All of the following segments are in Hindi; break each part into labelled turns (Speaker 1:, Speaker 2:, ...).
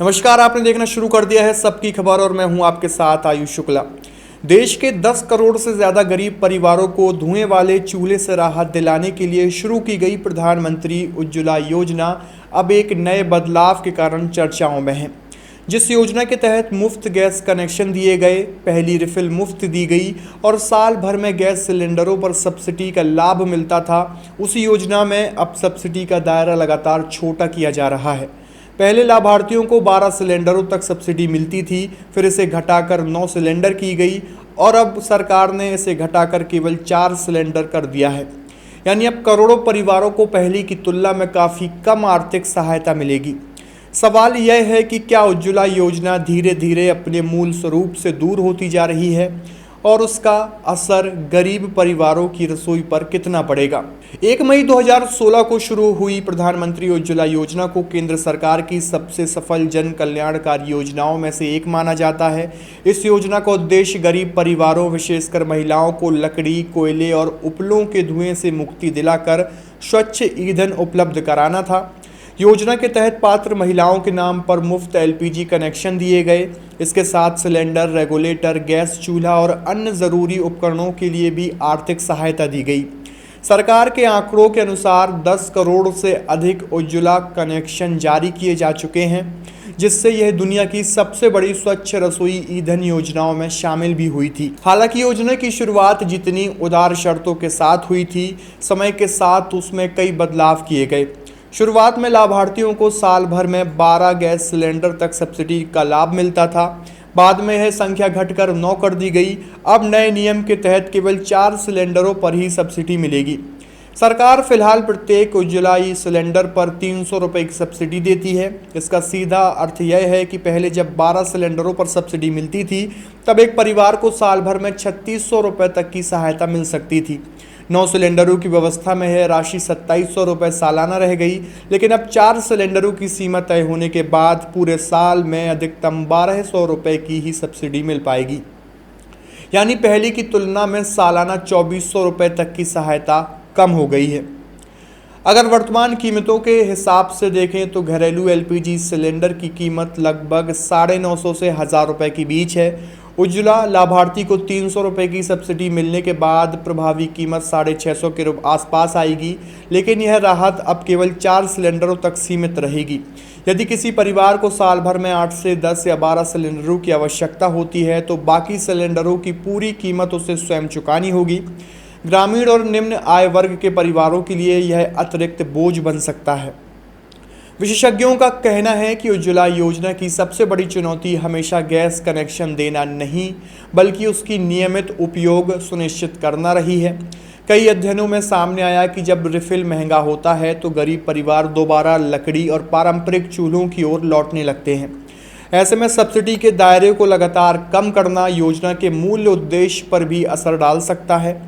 Speaker 1: नमस्कार, आपने देखना शुरू कर दिया है सबकी खबर और मैं हूं आपके साथ आयुष शुक्ला। देश के 10 करोड़ से ज़्यादा गरीब परिवारों को धुएं वाले चूल्हे से राहत दिलाने के लिए शुरू की गई प्रधानमंत्री उज्ज्वला योजना अब एक नए बदलाव के कारण चर्चाओं में है। जिस योजना के तहत मुफ्त गैस कनेक्शन दिए गए, पहली रिफिल मुफ्त दी गई और साल भर में गैस सिलेंडरों पर सब्सिडी का लाभ मिलता था, उसी योजना में अब सब्सिडी का दायरा लगातार छोटा किया जा रहा है। पहले लाभार्थियों को 12 सिलेंडरों तक सब्सिडी मिलती थी, फिर इसे घटाकर 9 सिलेंडर की गई और अब सरकार ने इसे घटाकर केवल 4 सिलेंडर कर दिया है। यानी अब करोड़ों परिवारों को पहले की तुलना में काफ़ी कम आर्थिक सहायता मिलेगी। सवाल यह है कि क्या उज्ज्वला योजना धीरे धीरे अपने मूल स्वरूप से दूर होती जा रही है और उसका असर गरीब परिवारों की रसोई पर कितना पड़ेगा। 1 मई 2016 को शुरू हुई प्रधानमंत्री उज्ज्वला योजना को केंद्र सरकार की सबसे सफल जन कल्याणकारी योजनाओं में से एक माना जाता है। इस योजना का उद्देश्य गरीब परिवारों, विशेषकर महिलाओं को लकड़ी, कोयले और उपलों के धुएं से मुक्ति दिलाकर स्वच्छ ईंधन उपलब्ध कराना था। योजना के तहत पात्र महिलाओं के नाम पर मुफ्त एलपीजी कनेक्शन दिए गए। इसके साथ सिलेंडर, रेगुलेटर, गैस चूल्हा और अन्य ज़रूरी उपकरणों के लिए भी आर्थिक सहायता दी गई। सरकार के आंकड़ों के अनुसार 10 करोड़ से अधिक उज्ज्वला कनेक्शन जारी किए जा चुके हैं, जिससे यह दुनिया की सबसे बड़ी स्वच्छ रसोई ईंधन योजनाओं में शामिल भी हुई थी। हालांकि योजना की शुरुआत जितनी उदार शर्तों के साथ हुई थी, समय के साथ उसमें कई बदलाव किए गए। शुरुआत में लाभार्थियों को साल भर में 12 गैस सिलेंडर तक सब्सिडी का लाभ मिलता था। बाद में यह संख्या घटकर 9 कर दी गई। अब नए नियम के तहत केवल 4 सिलेंडरों पर ही सब्सिडी मिलेगी। सरकार फिलहाल प्रत्येक उज्ज्वला सिलेंडर पर 300 रुपये की सब्सिडी देती है। इसका सीधा अर्थ यह है कि पहले जब 12 सिलेंडरों पर सब्सिडी मिलती थी, तब एक परिवार को साल भर में 3600 रुपये तक की सहायता मिल सकती थी। 9 सिलेंडरों की व्यवस्था में यह राशि 2700 रुपये सालाना रह गई, लेकिन अब 4 सिलेंडरों की सीमा तय होने के बाद पूरे साल में अधिकतम 1200 रुपये की ही सब्सिडी मिल पाएगी। यानी पहले की तुलना में सालाना 2400 रुपये तक की सहायता कम हो गई है। अगर वर्तमान कीमतों के हिसाब से देखें तो घरेलू एलपीजी सिलेंडर की कीमत लगभग 950 से 1000 रुपये के बीच है। उज्ज्वला लाभार्थी को 300 रुपये की सब्सिडी मिलने के बाद प्रभावी कीमत 650 के आसपास आएगी, लेकिन यह राहत अब केवल 4 सिलेंडरों तक सीमित रहेगी। यदि किसी परिवार को साल भर में 8 से 10 या 12 सिलेंडरों की आवश्यकता होती है, तो बाकी सिलेंडरों की पूरी कीमत उसे स्वयं चुकानी होगी। ग्रामीण और निम्न आय वर्ग के परिवारों के लिए यह अतिरिक्त बोझ बन सकता है। विशेषज्ञों का कहना है कि उज्ज्वला योजना की सबसे बड़ी चुनौती हमेशा गैस कनेक्शन देना नहीं, बल्कि उसकी नियमित उपयोग सुनिश्चित करना रही है। कई अध्ययनों में सामने आया कि जब रिफिल महंगा होता है तो गरीब परिवार दोबारा लकड़ी और पारंपरिक चूल्हों की ओर लौटने लगते हैं। ऐसे में सब्सिडी के दायरे को लगातार कम करना योजना के मूल उद्देश्य पर भी असर डाल सकता है।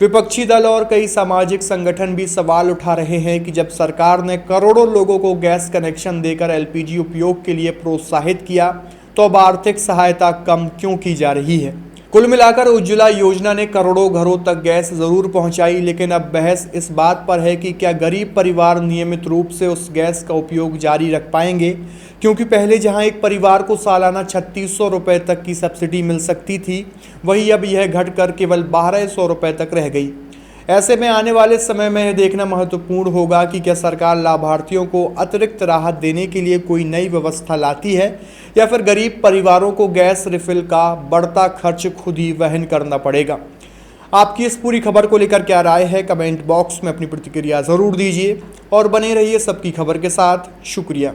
Speaker 1: विपक्षी दल और कई सामाजिक संगठन भी सवाल उठा रहे हैं कि जब सरकार ने करोड़ों लोगों को गैस कनेक्शन देकर एलपीजी उपयोग के लिए प्रोत्साहित किया, तो अब आर्थिक सहायता कम क्यों की जा रही है। कुल मिलाकर उज्ज्वला योजना ने करोड़ों घरों तक गैस जरूर पहुंचाई, लेकिन अब बहस इस बात पर है कि क्या गरीब परिवार नियमित रूप से उस गैस का उपयोग जारी रख पाएंगे, क्योंकि पहले जहां एक परिवार को सालाना 3600 रुपये तक की सब्सिडी मिल सकती थी, वहीं अब यह घटकर केवल 1200 रुपये तक रह गई। ऐसे में आने वाले समय में यह देखना महत्वपूर्ण होगा कि क्या सरकार लाभार्थियों को अतिरिक्त राहत देने के लिए कोई नई व्यवस्था लाती है या फिर गरीब परिवारों को गैस रिफिल का बढ़ता खर्च खुद ही वहन करना पड़ेगा। आपकी इस पूरी खबर को लेकर क्या राय है, कमेंट बॉक्स में अपनी प्रतिक्रिया ज़रूर दीजिए और बने रहिए सबकी खबर के साथ। शुक्रिया।